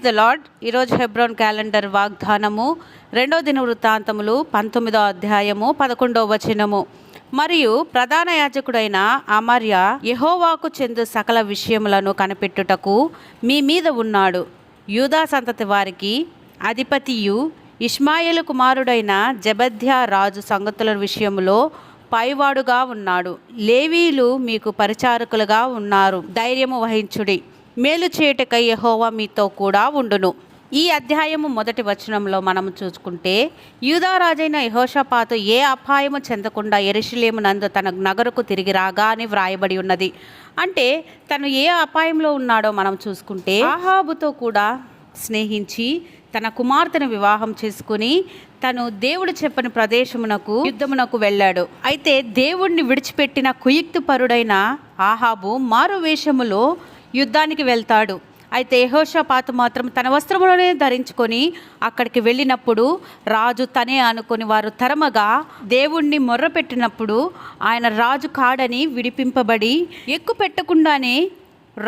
The lord. ఈరోజు Hebron calendar వాగ్దానము 2వ దినవృత్తాంతములు 19వ అధ్యాయము 11వ వచనము. మరియు ప్రధాన యాజకుడైన అమర్య యెహోవాకు చెందు సకల విషయములను కనిపెట్టుటకు మీ మీద ఉన్నాడు. యూదా సంతతి వారికి అధిపతియు ఇష్మాయేలు కుమారుడైన జెబద్యా రాజు సంగతుల విషయములో పైవాడుగా ఉన్నాడు. లేవీలు మీకు పరిచారకులుగా ఉన్నారు. ధైర్యము వహించుడి, మేలు చేయుటకై యెహోవా మీతో కూడా ఉండును. ఈ అధ్యాయము మొదటి వచనంలో మనము చూసుకుంటే, యూదా రాజైన యెహోషాపాతు ఏ అపాయము చెందకుండా యెరూషలేము నందు తన నగరుకు తిరిగి రాగా అని వ్రాయబడి ఉన్నది. అంటే తను ఏ అపాయంలో ఉన్నాడో మనం చూసుకుంటే, ఆహాబుతో కూడా స్నేహించి తన కుమార్తెను వివాహం చేసుకుని తను దేవుడు చెప్పని ప్రదేశమునకు యుద్ధమునకు వెళ్ళాడు. అయితే దేవుణ్ణి విడిచిపెట్టిన కుయుక్తి పరుడైన ఆహాబు మారు వేషములో యుద్ధానికి వెళ్తాడు. అయితే యెహోషాపాతు మాత్రం తన వస్త్రములనే ధరించుకొని అక్కడికి వెళ్ళినప్పుడు రాజు తనే అనుకొని వారు తరమగా దేవుణ్ణి మొర్రపెట్టినప్పుడు ఆయన రాజు కాడని విడిపింపబడి ఎక్కు పెట్టకుండానే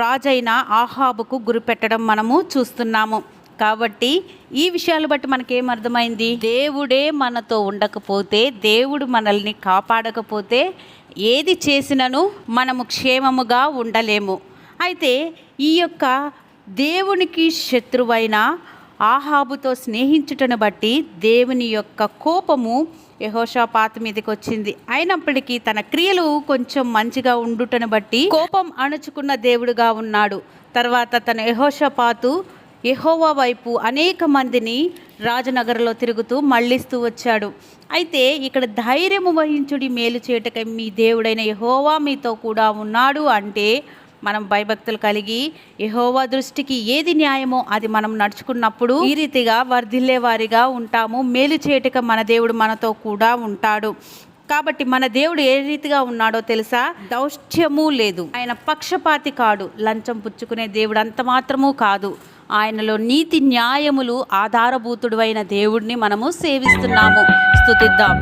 రాజైన ఆహాబుకు గురిపెట్టడం మనము చూస్తున్నాము. కాబట్టి ఈ విషయాలు బట్టి మనకేమర్థమైంది? దేవుడే మనతో ఉండకపోతే, దేవుడు మనల్ని కాపాడకపోతే ఏది చేసినను మనము క్షేమముగా ఉండలేము. అయితే ఈ యొక్క దేవునికి శత్రువైన ఆహాబుతో స్నేహించుటను బట్టి దేవుని యొక్క కోపము యెహోషాపాతు మీదకి వచ్చింది. అయినప్పటికీ తన క్రియలు కొంచెం మంచిగా ఉండుటను బట్టి కోపం అణుచుకున్న దేవుడుగా ఉన్నాడు. తర్వాత తన యెహోషాపాతు యెహోవా వైపు అనేక మందిని రాజనగరంలో తిరుగుతూ మళ్ళిస్తూ వచ్చాడు. అయితే ఇక్కడ ధైర్యము వహించుడి, మేలు చేయుటకై మీ దేవుడైన యెహోవా మీతో కూడా ఉన్నాడు అంటే మనం భయభక్తులు కలిగి యెహోవా దృష్టికి ఏది న్యాయమో అది మనం నడుచుకున్నప్పుడు ఈ రీతిగా వర్ధిల్లే వారిగా ఉంటాము. మేలు చేయుటకు మన దేవుడు మనతో కూడా ఉంటాడు. కాబట్టి మన దేవుడు ఏ రీతిగా ఉన్నాడో తెలుసా? దౌష్ట్యము లేదు, ఆయన పక్షపాతి కాడు, లంచం పుచ్చుకునే దేవుడు అంత మాత్రము కాదు. ఆయనలో నీతి న్యాయములు ఆధారభూతుడు అయిన దేవుడిని మనము సేవిస్తున్నాము. స్తుతిద్దాం.